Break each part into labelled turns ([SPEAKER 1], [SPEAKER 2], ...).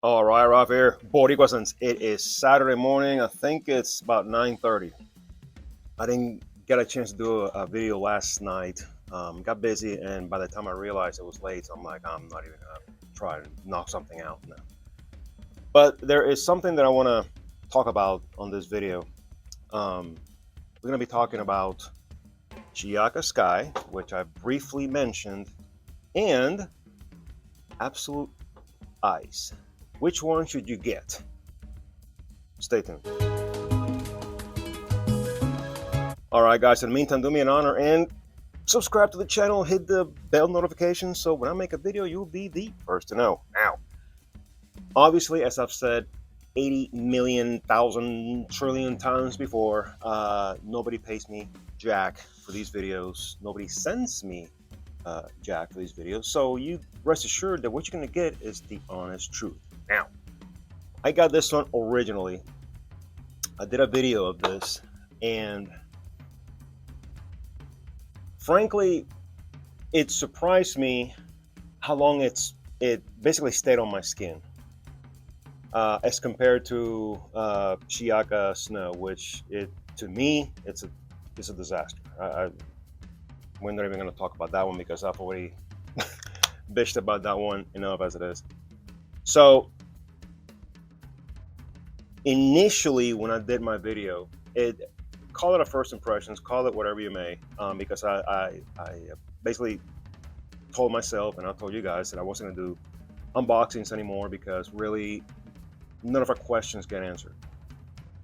[SPEAKER 1] All right, Ralph here. Boricua, since it is Saturday morning, I think it's about 9:30. I didn't get a chance to do a video last night. Got busy, and by the time I realized it was late, so I'm like, I'm not even gonna try to knock something out now. But there is something that I want to talk about on this video. We're gonna be talking about Chiaka Sky, which I briefly mentioned, and Absolute Ice. Which one should you get? Stay tuned. All right, guys, in the meantime, do me an honor and subscribe to the channel, hit the bell notification so when I make a video, you'll be the first to know. Now, obviously, as I've said 80 million, thousand, trillion times before, nobody pays me jack for these videos. Nobody sends me jack for these videos. So you rest assured that what you're going to get is the honest truth. Now, I got this one originally. I did a video of this, and frankly, it surprised me how long it basically stayed on my skin, as compared to Shiyaaka snow, which to me it's a disaster. We're not even going to talk about that one because I've already bitched about that one enough as it is. So initially, when I did my video, call it a first impressions, call it whatever you may, because I basically told myself and I told you guys that I wasn't going to do unboxings anymore because really none of our questions get answered.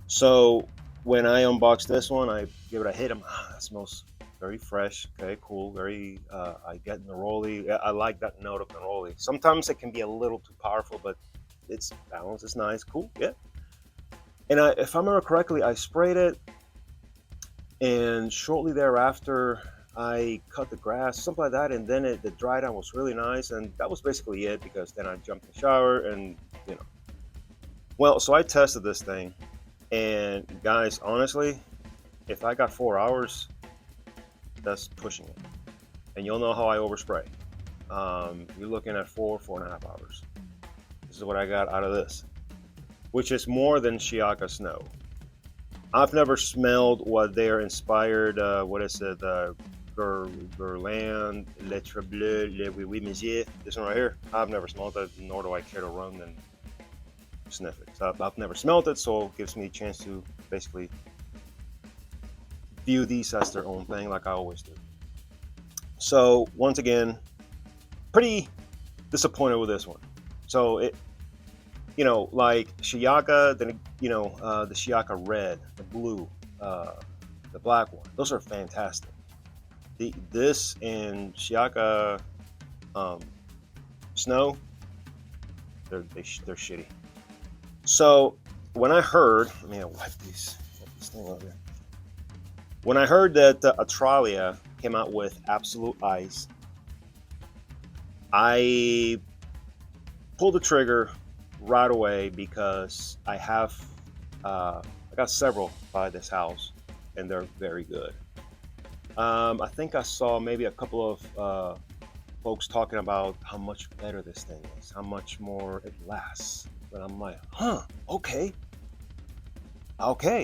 [SPEAKER 1] So when I unboxed this one, I give it a hit. That smells very fresh. Okay, cool. Very, I get neroli. I like that note of neroli. Sometimes it can be a little too powerful, but it's balanced. It's nice. Cool. Yeah. And if I remember correctly, I sprayed it, and shortly thereafter, I cut the grass, something like that, and then the dry down was really nice, and that was basically it because then I jumped in the shower and, you know. Well, so I tested this thing, and guys, honestly, if I got 4 hours, that's pushing it. And you'll know how I overspray. You're looking at 4.5 hours. This is what I got out of this, which is more than Shiyaaka snow. I've never smelled what they're inspired, what is it, Guerlain, Lettre Bleu, Le Oui Oui Monsieur, this one right here. I've never smelled it, nor do I care to run and sniff it. So I've never smelled it, so it gives me a chance to basically view these as their own thing like I always do. So once again, pretty disappointed with this one. So it, like Shiyaaka, then the Shiyaaka red, the blue, the black one. Those are fantastic. This and Shiyaaka snow, they're shitty. So when I heard, let me wipe this thing over here. When I heard that Atralia came out with Absolute Ice, I pulled the trigger right away because I got several by this house, and they're very good. I think I saw maybe a couple of folks talking about how much better this thing is, how much more it lasts. But I'm like, okay,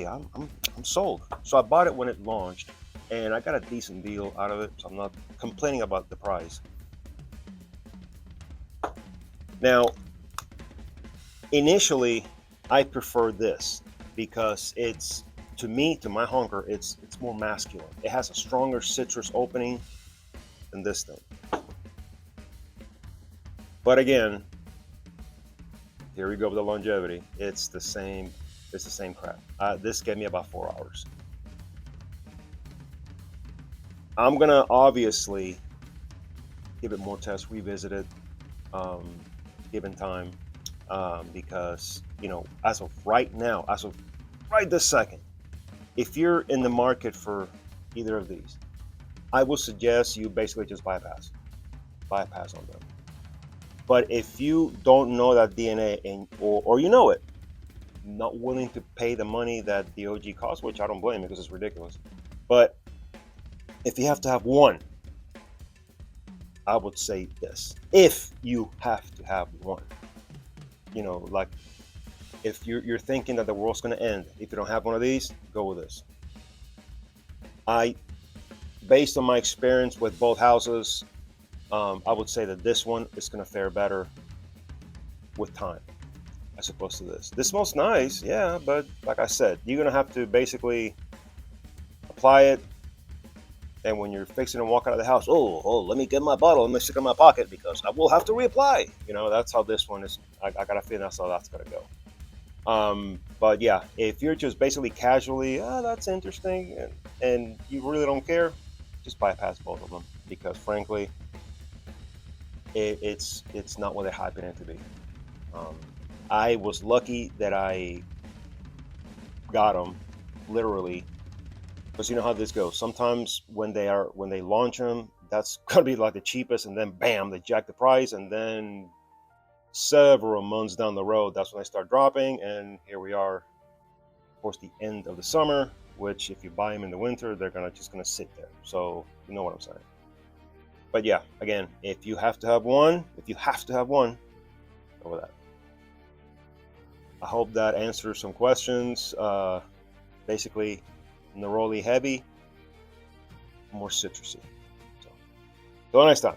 [SPEAKER 1] I'm sold. So I bought it when it launched, and I got a decent deal out of it. So I'm not complaining about the price. Now, initially, I prefer this because it's, to my hunger, it's more masculine. It has a stronger citrus opening than this thing. But again, here we go with the longevity. It's the same crap. This gave me about 4 hours. I'm gonna obviously give it more tests, revisit it, given time. Because as of right now, as of right this second, if you're in the market for either of these, I would suggest you basically just bypass on them. But if you don't know that DNA or you know it, not willing to pay the money that the OG costs, which I don't blame because it's ridiculous. But if you have to have one, I would say this: if you have to have one. like if you're thinking that the world's going to end, if you don't have one of these, go with this. Based on my experience with both houses, I would say that this one is going to fare better with time as opposed to this. This smells nice, yeah, but like I said, you're going to have to basically apply it. And when you're fixing to walk out of the house, oh, let me get my bottle, let me stick it in my pocket because I will have to reapply. That's how this one is. I got a feeling that's how that's going to go. But yeah, if you're just basically casually, that's interesting, and you really don't care, just bypass both of them because frankly, it's not what they're hyping it to be. I was lucky that I got them literally because you know how this goes. Sometimes when they launch them, that's gonna be like the cheapest, and then bam, they jack the price, and then several months down the road, that's when they start dropping, and here we are, towards the end of the summer. Which, if you buy them in the winter, they're just gonna sit there. So you know what I'm saying. But yeah, again, if you have to have one, go with that. I hope that answers some questions. Basically, neroli heavy, more citrusy. So, till next time.